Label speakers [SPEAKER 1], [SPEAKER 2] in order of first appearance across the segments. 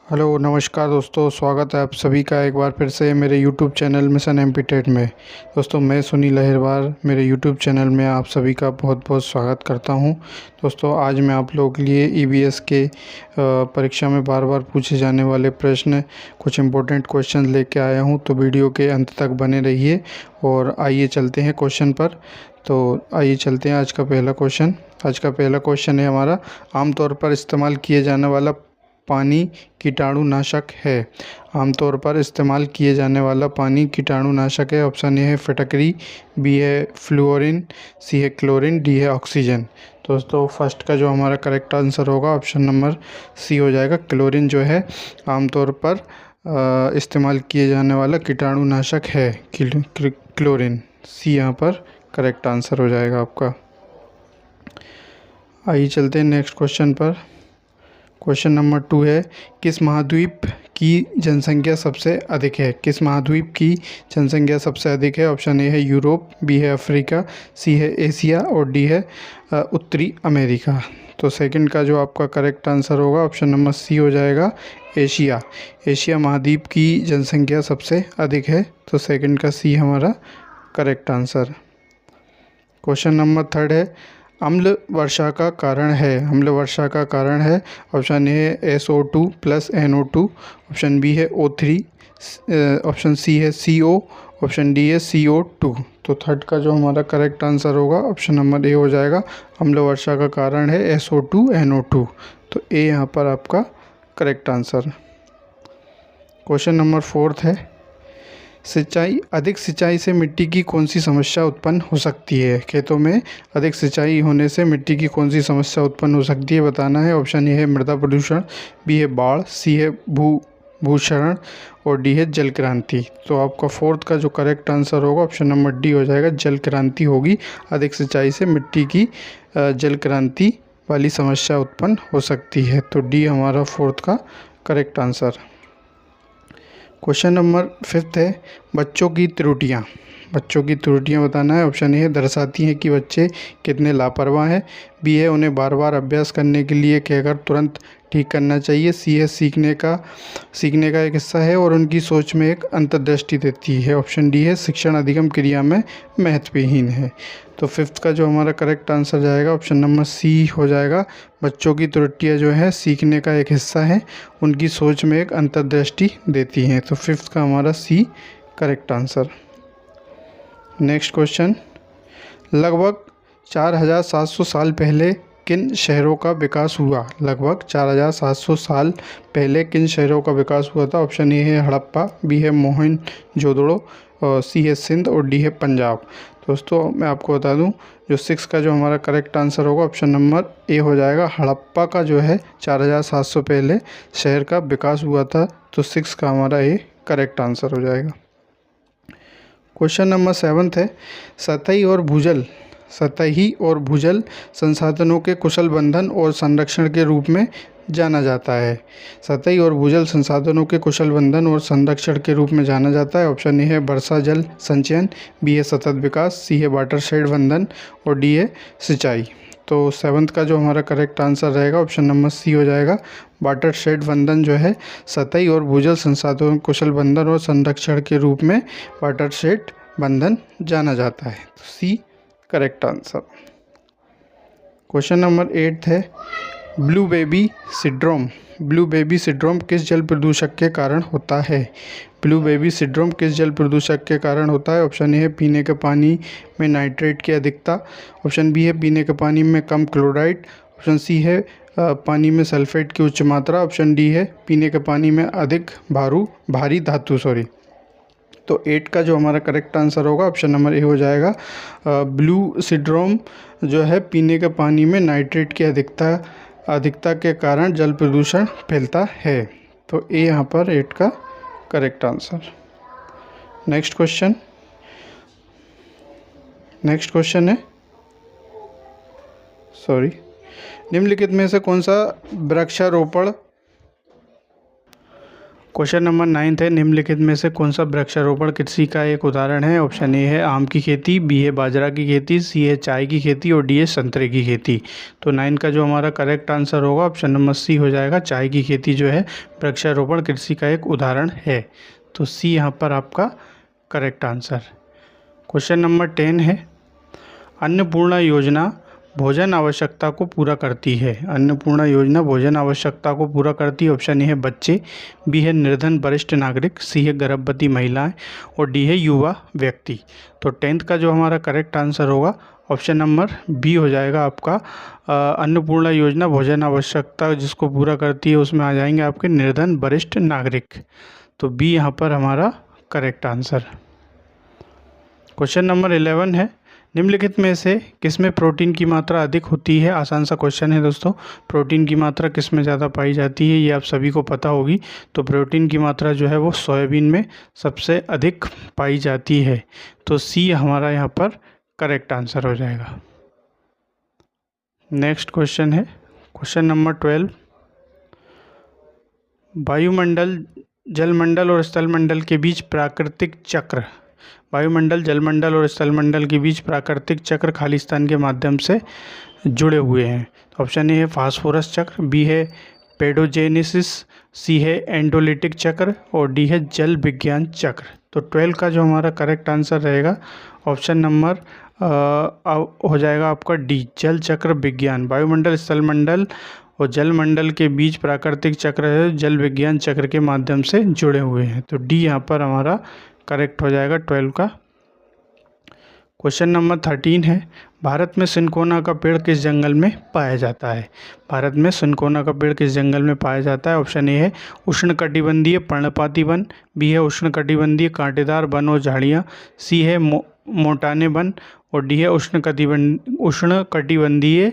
[SPEAKER 1] Hello नमस्कार दोस्तों, स्वागत है आप सभी का एक बार फिर से मेरे YouTube channel mission MP TET में। दोस्तों मैं सुनील अहिरवार मेरे यूट्यूब चैनल में आप सभी का बहुत बहुत स्वागत करता हूं। दोस्तों आज मैं आप लोगों के लिए ईवीएस के परीक्षा में बार बार पूछे जाने वाले प्रश्न, कुछ इम्पोर्टेंट क्वेश्चन लेके आया हूं, तो वीडियो के अंत तक बने रहिए। और आइए चलते हैं क्वेश्चन पर। तो आइए चलते हैं आज का पहला क्वेश्चन। आज का पहला क्वेश्चन है हमारा, आमतौर पर इस्तेमाल किए जाने वाला पानी कीटाणुनाशक है। आमतौर पर इस्तेमाल किए जाने वाला पानी कीटाणुनाशक है। ऑप्शन ए है फिटकरी, बी है फ्लोरीन, सी है क्लोरीन, डी है ऑक्सीजन। तो दोस्तों फर्स्ट का जो हमारा करेक्ट आंसर होगा ऑप्शन नंबर सी हो जाएगा। क्लोरीन जो है आमतौर पर इस्तेमाल किए जाने वाला कीटाणुनाशक है। क्लोरीन सी यहाँ पर करेक्ट आंसर हो जाएगा आपका। आइए चलते हैं नेक्स्ट क्वेश्चन पर। क्वेश्चन नंबर 2 है, किस महाद्वीप की जनसंख्या सबसे अधिक है? किस महाद्वीप की जनसंख्या सबसे अधिक है? ऑप्शन ए है यूरोप, बी है अफ्रीका, सी है एशिया और डी है उत्तरी अमेरिका। तो सेकंड का जो आपका करेक्ट आंसर होगा ऑप्शन नंबर सी हो जाएगा, एशिया। एशिया महाद्वीप की जनसंख्या सबसे अधिक है, तो सेकंड का सी हमारा करेक्ट आंसर। क्वेश्चन नंबर 3 है, अम्ल वर्षा का कारण है। अम्ल वर्षा का कारण है। ऑप्शन ए है SO2 plus NO2, option B है O3, ऑप्शन सी है CO, ऑप्शन डी है CO2। तो थर्ड का जो हमारा करेक्ट आंसर होगा ऑप्शन नंबर ए हो जाएगा, अम्ल वर्षा का कारण है SO2 NO2। तो ए यहाँ पर आपका करेक्ट आंसर। क्वेश्चन नंबर 4 है, अधिक सिंचाई से मिट्टी की कौन सी समस्या उत्पन्न हो सकती है? खेतों में अधिक सिंचाई होने से मिट्टी की कौन सी समस्या उत्पन्न हो सकती है बताना है। ऑप्शन ए है मृदा प्रदूषण, बी है बाढ़, सी है भूक्षरण और डी है जल क्रांति। तो आपका फोर्थ का जो करेक्ट आंसर होगा ऑप्शन नंबर डी हो जाएगा, जल क्रांति होगी। अधिक सिंचाई से मिट्टी की जल क्रांति वाली समस्या उत्पन्न हो सकती है। तो डी हमारा फोर्थ का करेक्ट आंसर। क्वेश्चन नंबर 5 है, बच्चों की त्रुटियां। बच्चों की त्रुटियां बताना है। ऑप्शन ए है दर्शाती हैं कि बच्चे कितने लापरवाह हैं, बी है उन्हें बार बार अभ्यास करने के लिए कहकर तुरंत ठीक करना चाहिए, सी है सीखने का एक हिस्सा है और उनकी सोच में एक अंतर्दृष्टि देती है, ऑप्शन डी है शिक्षण अधिगम क्रिया में महत्वहीन है। तो फिफ्थ का जो हमारा करेक्ट आंसर जाएगा ऑप्शन नंबर सी हो जाएगा, बच्चों की त्रुटियां जो है सीखने का एक हिस्सा है, उनकी सोच में एक अंतर्दृष्टि देती हैं। तो फिफ्थ का हमारा C correct answer. Next question, लगभग 4700 साल पहले किन शहरों का विकास हुआ? लगभग 4700 साल पहले किन शहरों का विकास हुआ था? ऑप्शन ए है हड़प्पा, बी है मोहनजोदड़ो, और सी है सिंध और डी है पंजाब। दोस्तों मैं आपको बता दूं, जो 6 का जो हमारा करेक्ट आंसर होगा ऑप्शन नंबर ए हो जाएगा, हड़प्पा का जो है 4700 पहले शहर का विकास हुआ था। तो 6 का हमारा ए करेक्ट आंसर हो जाएगा। क्वेश्चन नंबर 7 है, सतही और भूजल संसाधनों के कुशल बंधन और संरक्षण के रूप में जाना जाता है। सतही और भूजल संसाधनों के कुशल बंधन और संरक्षण के रूप में जाना जाता है। ऑप्शन ए है वर्षा जल संचयन, बी है सतत विकास, सी है वाटरशेड बंधन और डी है सिंचाई। तो 7 का जो हमारा करेक्ट आंसर रहेगा ऑप्शन नंबर सी हो जाएगा, वाटरशेड बंधन जो है सतही और भूजल संसाधनों कुशल बंधन और संरक्षण के रूप में वाटरशेड बंधन जाना जाता है। तो C correct answer. Question number 8 है, ब्लू बेबी सिंड्रोम किस जल प्रदूषक के कारण होता है? ब्लू बेबी सिंड्रोम किस जल प्रदूषक के कारण होता है? ऑप्शन ए है पीने के पानी में नाइट्रेट की अधिकता, ऑप्शन बी है पीने के पानी में कम क्लोराइड, ऑप्शन सी है पानी में सल्फेट की उच्च मात्रा, ऑप्शन डी है पीने के पानी में अधिक भारी धातु। तो 8 का जो हमारा करेक्ट आंसर होगा ऑप्शन नंबर ए हो जाएगा, ब्लू सिंड्रोम जो है पीने के पानी में नाइट्रेट की अधिकता के कारण जल प्रदूषण फैलता है। तो ए यहाँ पर 8 का करेक्ट आंसर। नेक्स्ट क्वेश्चन है, निम्नलिखित में से कौन सा क्वेश्चन नंबर 9 है, निम्नलिखित में से कौन सा वृक्षारोपण कृषि का एक उदाहरण है? ऑप्शन ए है आम की खेती, बी है बाजरा की खेती, सी है चाय की खेती और डी है संतरे की खेती। तो 9 का जो हमारा करेक्ट आंसर होगा ऑप्शन नंबर सी हो जाएगा। चाय की खेती जो है वृक्षारोपण कृषि का एक उदाहरण है। तो सी यहाँ पर आपका करेक्ट आंसर। क्वेश्चन नंबर 10 है, अन्नपूर्णा योजना भोजन आवश्यकता को पूरा करती है। अन्नपूर्णा योजना भोजन आवश्यकता को पूरा करती है। ऑप्शन ए है बच्चे, बी है निर्धन वरिष्ठ नागरिक, सी है गर्भवती महिलाएं और डी है युवा व्यक्ति। तो 10th का जो हमारा करेक्ट आंसर होगा ऑप्शन नंबर बी हो जाएगा आपका। अन्नपूर्णा योजना भोजन आवश्यकता जिसको पूरा करती है उसमें आ जाएंगे आपके निर्धन वरिष्ठ नागरिक। तो बी यहाँ पर हमारा करेक्ट आंसर। क्वेश्चन नंबर 11 है, निम्नलिखित में से किसमें प्रोटीन की मात्रा अधिक होती है? आसान सा क्वेश्चन है दोस्तों। प्रोटीन की मात्रा किस में ज़्यादा पाई जाती है ये आप सभी को पता होगी। तो प्रोटीन की मात्रा जो है वो सोयाबीन में सबसे अधिक पाई जाती है। तो सी हमारा यहाँ पर करेक्ट आंसर हो जाएगा। नेक्स्ट क्वेश्चन है क्वेश्चन नंबर 12, वायुमंडल जलमंडल और स्थलमंडल के बीच प्राकृतिक चक्र। वायुमंडल जलमंडल और स्थलमंडल के बीच प्राकृतिक चक्र खालिस्तान के माध्यम से जुड़े हुए हैं। ऑप्शन ए है फास्फोरस चक्र, बी है पेडोजेनेसिस, सी है एंडोलिटिक चक्र और डी है जल विज्ञान चक्र। तो 12 का जो हमारा करेक्ट आंसर रहेगा ऑप्शन नंबर हो जाएगा आपका डी जल चक्र विज्ञान। वायुमंडल स्थलमंडल और जलमंडल के बीच प्राकृतिक चक्र है जल विज्ञान चक्र के माध्यम से जुड़े हुए हैं। तो डी यहाँ पर हमारा करेक्ट हो जाएगा 12 का। क्वेश्चन नंबर 13 है, भारत में सिनकोना का पेड़ किस जंगल में पाया जाता है? भारत में सिनकोना का पेड़ किस जंगल में पाया जाता है? ऑप्शन ए है उष्णकटिबंधीय पर्णपाती वन, बी है उष्णकटिबंधीय कांटेदार वन और झाड़ियाँ, सी है मोटाने वन और डी है उष्णकटिबंधीय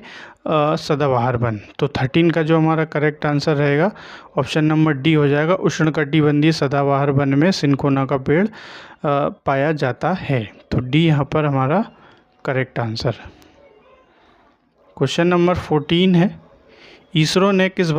[SPEAKER 1] सदाबहार वन। तो 13 का जो हमारा करेक्ट आंसर रहेगा ऑप्शन नंबर डी हो जाएगा। उष्णकटिबंधीय सदाबहार वन में सिनकोना का पेड़ पाया जाता है। तो डी यहाँ पर हमारा करेक्ट आंसर। क्वेश्चन नंबर 14 है, इसरो ने किस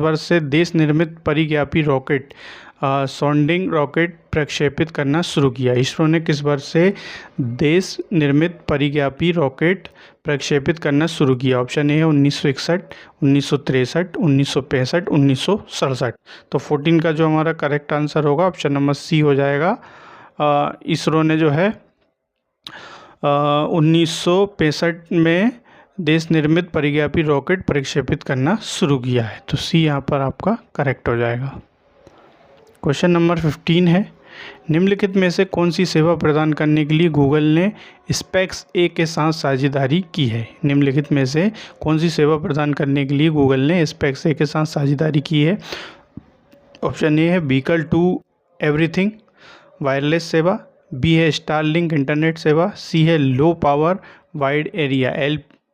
[SPEAKER 1] वर्ष से देश निर्मित परिज्ञापी रॉकेट सोंडिंग रॉकेट प्रक्षेपित करना शुरू किया? इसरो ने किस वर्ष से देश निर्मित परिज्ञापी रॉकेट प्रक्षेपित करना शुरू किया? ऑप्शन ए है 1961, 1963, 1965, 1967। तो 14 का जो हमारा करेक्ट आंसर होगा ऑप्शन नंबर सी हो जाएगा। इसरो ने जो है 1965 में देश निर्मित परिज्ञापी रॉकेट प्रक्षेपित करना शुरू किया है। तो सी यहाँ पर आपका करेक्ट हो जाएगा। क्वेश्चन नंबर 15 है, निम्नलिखित में से कौन सी सेवा प्रदान करने के लिए गूगल ने स्पेक्स ए के साथ साझेदारी की है? निम्नलिखित में से कौन सी सेवा प्रदान करने के लिए गूगल ने स्पेक्स ए के साथ साझेदारी की है? ऑप्शन ए है व्हीकल टू एवरीथिंग वायरलेस सेवा, बी है स्टारलिंक इंटरनेट सेवा, सी है low power wide area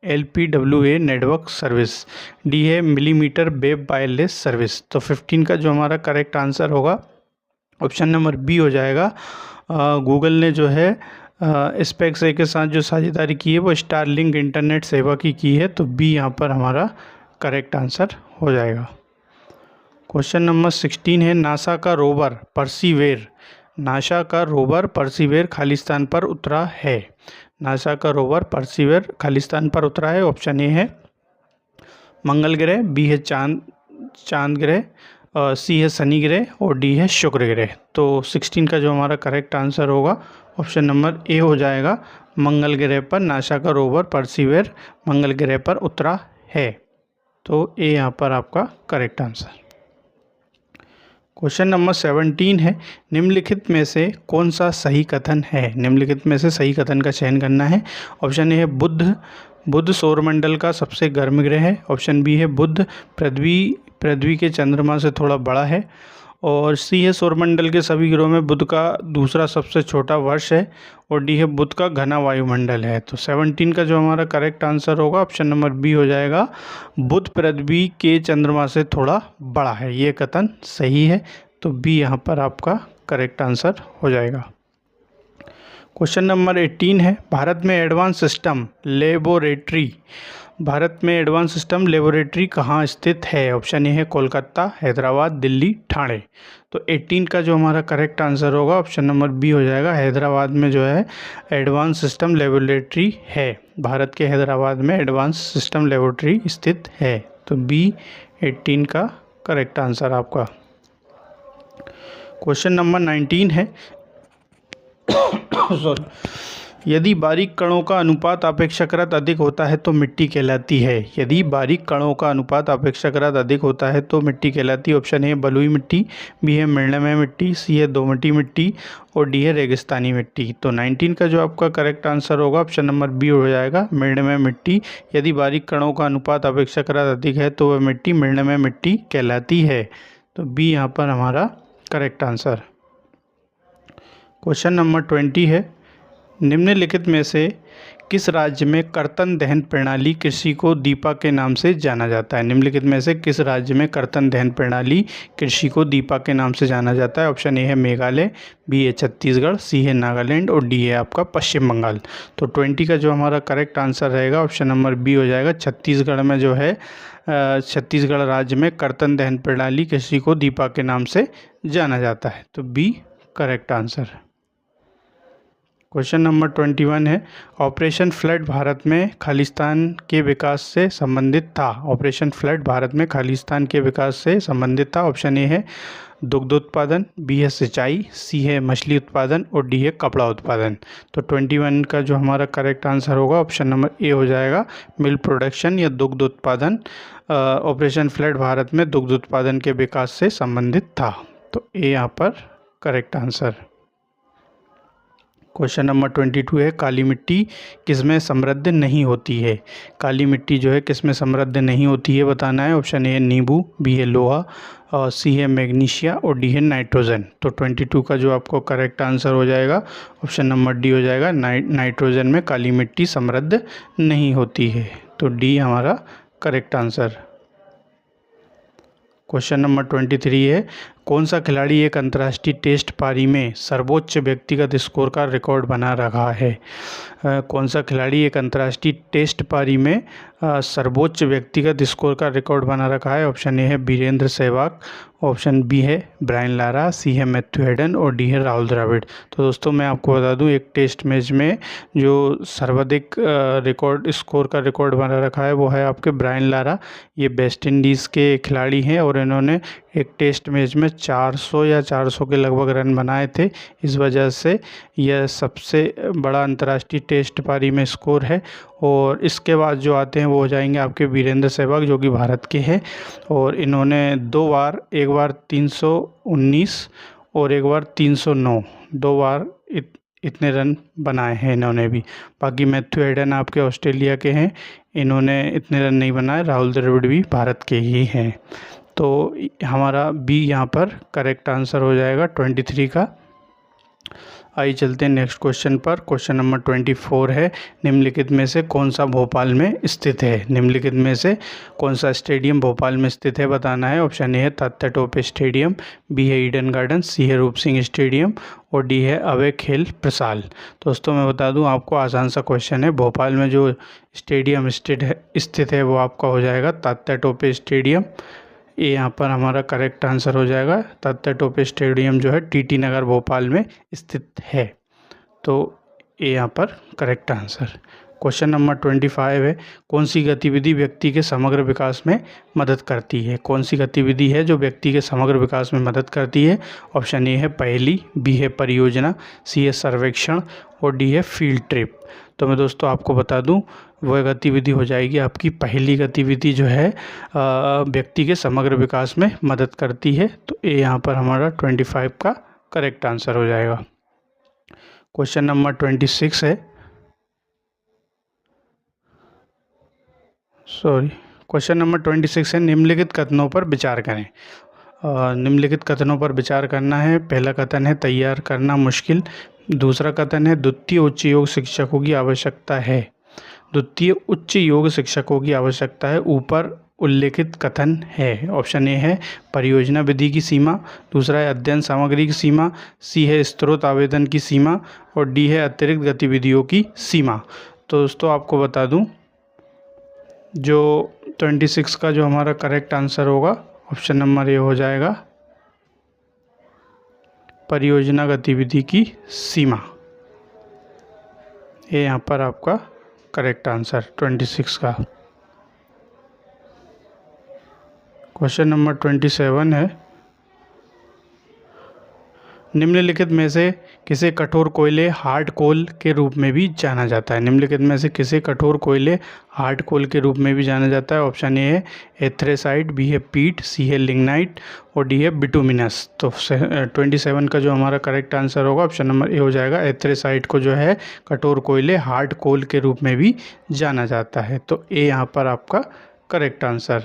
[SPEAKER 1] LPWA network service, D है मिलीमीटर वेव वायरलेस सर्विस। तो 15 का जो हमारा करेक्ट आंसर होगा ऑप्शन नंबर बी हो जाएगा। गूगल ने जो है स्पेक्स ए के साथ जो साझेदारी की है वो स्टारलिंक इंटरनेट सेवा की है। तो बी यहाँ पर हमारा करेक्ट आंसर हो जाएगा। क्वेश्चन नंबर 16 है, नासा का रोवर परसिवेर खालिस्तान पर उतरा है। नासा का रोवर परसिवेर खालिस्तान पर उतरा है। ऑप्शन ए है मंगल ग्रह, बी है चांद ग्रह, सी है शनि ग्रह और डी है शुक्र ग्रह। तो 16 का जो हमारा करेक्ट आंसर होगा ऑप्शन नंबर ए हो जाएगा। मंगल ग्रह पर नासा का रोवर परसिवेर मंगल ग्रह पर उतरा है। तो ए यहाँ पर आपका करेक्ट आंसर। क्वेश्चन नंबर 17 है, निम्नलिखित में से कौन सा सही कथन है? निम्नलिखित में से सही कथन का चयन करना है। ऑप्शन ए है बुध सौरमंडल का सबसे गर्म ग्रह है। ऑप्शन बी है बुध पृथ्वी के चंद्रमा से थोड़ा बड़ा है और सी है सौरमंडल के सभी ग्रहों में बुध का दूसरा सबसे छोटा वर्ष है और डी है बुध का घना वायुमंडल है। तो 17 का जो हमारा करेक्ट आंसर होगा ऑप्शन नंबर बी हो जाएगा। बुध पृथ्वी के चंद्रमा से थोड़ा बड़ा है, ये कथन सही है। तो बी यहाँ पर आपका करेक्ट आंसर हो जाएगा। क्वेश्चन नंबर 18 है, भारत में एडवांस सिस्टम लेबोरेटरी भारत में एडवांस सिस्टम लेबोरेटरी कहाँ स्थित है? ऑप्शन ए है कोलकाता, हैदराबाद, दिल्ली, ठाणे। तो 18 का जो हमारा करेक्ट आंसर होगा ऑप्शन नंबर बी हो जाएगा। हैदराबाद में जो है एडवांस सिस्टम लेबोरेटरी है। भारत के हैदराबाद में एडवांस सिस्टम लेबोरेटरी स्थित है। तो बी 18 का करेक्ट आंसर आपका। क्वेश्चन नंबर 19 है सॉरी, यदि बारीक कणों का अनुपात अपेक्षाकृत अधिक होता है तो मिट्टी कहलाती है। यदि बारीक कणों का अनुपात अपेक्षाकृत अधिक होता है तो मिट्टी कहलाती है। ऑप्शन ए बलुई मिट्टी, बी है मृणमय मिट्टी, सी है दोमटी मिट्टी और डी है रेगिस्तानी मिट्टी। तो 19 का जो आपका करेक्ट आंसर होगा ऑप्शन नंबर बी हो जाएगा, मृणमय मिट्टी। यदि बारीक कणों का अनुपात अपेक्षाकृत अधिक है तो वह मिट्टी मृणमय मिट्टी कहलाती है। तो बी यहाँ पर हमारा करेक्ट आंसर। क्वेश्चन नंबर 20 है, निम्नलिखित में से किस राज्य में कर्तन दहन प्रणाली कृषि को दीपा के नाम से जाना जाता है? निम्नलिखित में से किस राज्य में कर्तन दहन प्रणाली कृषि को दीपा के नाम से जाना जाता है? ऑप्शन ए है मेघालय, बी है छत्तीसगढ़, सी है नागालैंड और डी है आपका पश्चिम बंगाल। तो 20 का जो हमारा करेक्ट आंसर रहेगा ऑप्शन नंबर बी हो जाएगा। छत्तीसगढ़ में जो है छत्तीसगढ़ राज्य में कर्तन दहन प्रणाली कृषि को दीपा के नाम से जाना जाता है। तो B correct answer. Question number 21 है, ऑपरेशन फ्लड भारत में खालिस्तान के विकास से संबंधित था। ऑपरेशन फ्लड भारत में खालिस्तान के विकास से संबंधित था। ऑप्शन ए है दुग्ध उत्पादन, बी है सिंचाई, सी है मछली उत्पादन और डी है कपड़ा उत्पादन। तो 21 का जो हमारा करेक्ट आंसर होगा ऑप्शन नंबर ए हो जाएगा, मिल्क प्रोडक्शन या दुग्ध उत्पादन। ऑपरेशन फ्लड भारत में दुग्ध उत्पादन के विकास से संबंधित था। तो ए यहाँ पर करेक्ट आंसर। क्वेश्चन नंबर 22 है, काली मिट्टी किसमें समृद्ध नहीं होती है? काली मिट्टी जो है किसमें समृद्ध नहीं होती है बताना है। ऑप्शन ए है नींबू, बी है लोहा और सी है मैग्नीशिया और डी है नाइट्रोजन। तो 22 का जो आपको करेक्ट आंसर हो जाएगा ऑप्शन नंबर डी हो जाएगा, नाइट्रोजन में काली मिट्टी समृद्ध नहीं होती है। तो डी हमारा करेक्ट आंसर। क्वेश्चन नंबर 23 है, कौन सा खिलाड़ी एक अंतर्राष्ट्रीय टेस्ट पारी में सर्वोच्च व्यक्तिगत स्कोर का रिकॉर्ड बना रहा है? कौन सा खिलाड़ी एक अंतर्राष्ट्रीय टेस्ट पारी में सर्वोच्च व्यक्तिगत स्कोर का रिकॉर्ड बना रखा है? ऑप्शन ए है वीरेंद्र सहवाग, ऑप्शन बी है ब्रायन लारा, सी है मैथ्यू हेडन और डी है राहुल द्रविड़। तो दोस्तों मैं आपको बता दूं, एक टेस्ट मैच में जो सर्वाधिक रिकॉर्ड स्कोर का रिकॉर्ड बना रखा है वो है आपके ब्रायन लारा। ये वेस्ट इंडीज़ के खिलाड़ी हैं और इन्होंने एक टेस्ट मैच में 400 या 400 के लगभग रन बनाए थे। इस वजह से यह सबसे बड़ा अंतर्राष्ट्रीय टेस्ट पारी में स्कोर है। और इसके बाद जो आते हैं वो हो जाएंगे आपके वीरेंद्र सहवाग जो कि भारत के हैं और इन्होंने दो बार, एक बार 319 और एक बार 309, दो बार इतने रन बनाए हैं इन्होंने भी। बाकी मैथ्यू हेडन आपके ऑस्ट्रेलिया के हैं, इन्होंने इतने रन नहीं बनाए। राहुल द्रविड़ भी भारत के ही हैं। तो हमारा बी यहाँ पर करेक्ट आंसर हो जाएगा 23 का। आइए चलते हैं नेक्स्ट क्वेश्चन पर। क्वेश्चन नंबर 24 है, निम्नलिखित में से कौन सा भोपाल में स्थित है? निम्नलिखित में से कौन सा स्टेडियम भोपाल में स्थित है बताना है। ऑप्शन ए है तात्या टोपे स्टेडियम, बी है ईडन गार्डन, सी है रूप सिंह स्टेडियम और डी है अभय खेल प्रसाल। दोस्तों मैं बता दूं आपको, आसान सा क्वेश्चन है। भोपाल में जो स्टेडियम स्थित है वो आपका हो जाएगा तात्या टोपे स्टेडियम। ये यहाँ पर हमारा करेक्ट आंसर हो जाएगा। तात्या टोपे स्टेडियम जो है टीटी नगर भोपाल में स्थित है। तो ये यहाँ पर करेक्ट आंसर। क्वेश्चन नंबर 25 है, कौन सी गतिविधि व्यक्ति के समग्र विकास में मदद करती है? कौन सी गतिविधि है जो व्यक्ति के समग्र विकास में मदद करती है? ऑप्शन ए है पहेली, बी है परियोजना, सी है सर्वेक्षण और डी है फील्ड ट्रिप। तो मैं दोस्तों आपको बता दूं, वह गतिविधि हो जाएगी आपकी पहली गतिविधि जो है व्यक्ति के समग्र विकास में मदद करती है। तो ये यहाँ पर हमारा 25 का करेक्ट आंसर हो जाएगा। क्वेश्चन नंबर 26 है, क्वेश्चन नंबर 26 है, निम्नलिखित कथनों पर विचार करें। निम्नलिखित कथनों पर विचार करना है। पहला कथन है तैयार करना मुश्किल। दूसरा कथन है द्वितीय उच्च योग शिक्षकों की आवश्यकता है। द्वितीय उच्च योग शिक्षकों की आवश्यकता है, ऊपर उल्लेखित कथन है। ऑप्शन ए है परियोजना विधि की सीमा, दूसरा है अध्ययन सामग्री की सीमा, सी है स्रोत आवेदन की सीमा और डी है अतिरिक्त गतिविधियों की सीमा। तो दोस्तों आपको बता दूं, जो 26 का जो हमारा करेक्ट आंसर होगा ऑप्शन नंबर ए हो जाएगा, परियोजना गतिविधि की सीमा। ये यहाँ पर आपका करेक्ट आंसर 26 का। क्वेश्चन नंबर 27 है, निम्नलिखित में से किसे कठोर कोयले हार्ड कोल के रूप में भी जाना जाता है। निम्नलिखित में से किसे कठोर कोयले हार्ड कोल के रूप में भी जाना जाता है। ऑप्शन ए है एथ्रेसाइट, बी है पीट, सी है लिग्नाइट और डी है बिटुमिनस। तो 27 का जो हमारा करेक्ट आंसर होगा ऑप्शन नंबर ए हो जाएगा, एथ्रेसाइट को जो है कठोर कोयले हार्ड कोल के रूप में भी जाना जाता है। तो ए यहाँ पर आपका करेक्ट आंसर।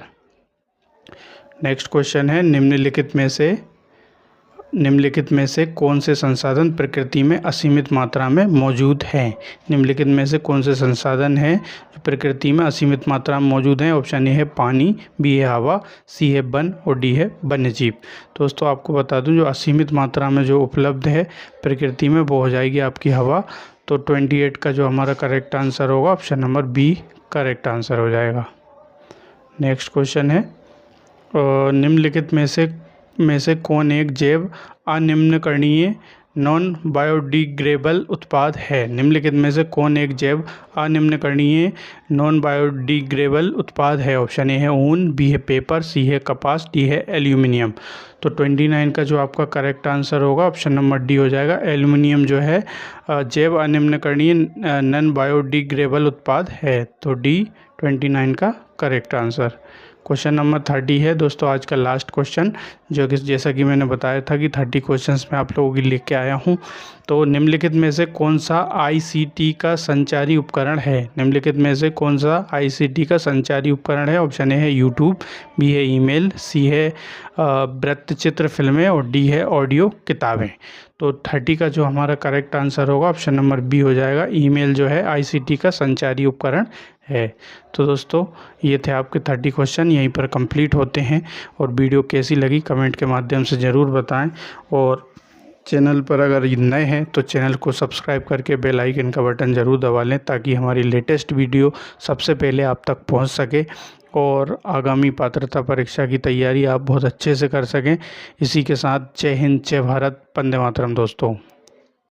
[SPEAKER 1] नेक्स्ट क्वेश्चन है, निम्नलिखित में से कौन से संसाधन प्रकृति में असीमित मात्रा में मौजूद हैं। निम्नलिखित में से कौन से संसाधन हैं जो प्रकृति में असीमित मात्रा में मौजूद हैं। ऑप्शन ए है पानी, बी है हवा, सी है वन और डी है वन्यजीव। दोस्तों आपको बता दूं, जो असीमित मात्रा में जो उपलब्ध है प्रकृति में वो हो जाएगी आपकी हवा। तो 28 का जो हमारा करेक्ट आंसर होगा option number B correct answer हो जाएगा। नेक्स्ट क्वेश्चन है, निम्नलिखित में से कौन एक जैव अनिम्नकरणीय नॉन बायोडिग्रेडेबल उत्पाद है। निम्नलिखित में से कौन एक जैव अनिम्नकरणीय नॉन बायोडिग्रेडेबल उत्पाद है। ऑप्शन ए है ऊन, बी है पेपर, सी है कपास, डी है एल्यूमिनियम। तो 29 का जो आपका करेक्ट आंसर होगा ऑप्शन नंबर डी हो जाएगा, एल्यूमिनियम जो है जैव अनिम्नकरणीय नॉन बायोडिग्रेडेबल उत्पाद है। तो डी 29 का करेक्ट आंसर। क्वेश्चन नंबर 30 है दोस्तों आज का लास्ट क्वेश्चन, जो कि जैसा कि मैंने बताया था कि 30 क्वेश्चंस मैं आप लोगों के लिए लेके आया हूं। तो निम्नलिखित में से कौन सा आईसीटी का संचारी उपकरण है। निम्नलिखित में से कौन सा आईसीटी का संचारी उपकरण है। ऑप्शन ए है यूट्यूब, बी है ईमेल, सी है वृत्तचित्र फिल्में और डी है ऑडियो किताबें। तो 30 का जो हमारा करेक्ट आंसर होगा ऑप्शन नंबर बी हो जाएगा, ईमेल जो है आईसीटी का संचारी उपकरण है। तो दोस्तों ये थे आपके 30 क्वेश्चन, यहीं पर कंप्लीट होते हैं। और वीडियो कैसी लगी कमेंट के माध्यम से ज़रूर बताएं। और चैनल पर अगर नए हैं तो चैनल को सब्सक्राइब करके बेल आइकन का बटन ज़रूर दबा लें, ताकि हमारी लेटेस्ट वीडियो सबसे पहले आप तक पहुंच सके और आगामी पात्रता परीक्षा की तैयारी आप बहुत अच्छे से कर सकें। इसी के साथ जय हिंद, जय भारत, वंदे मातरम दोस्तों।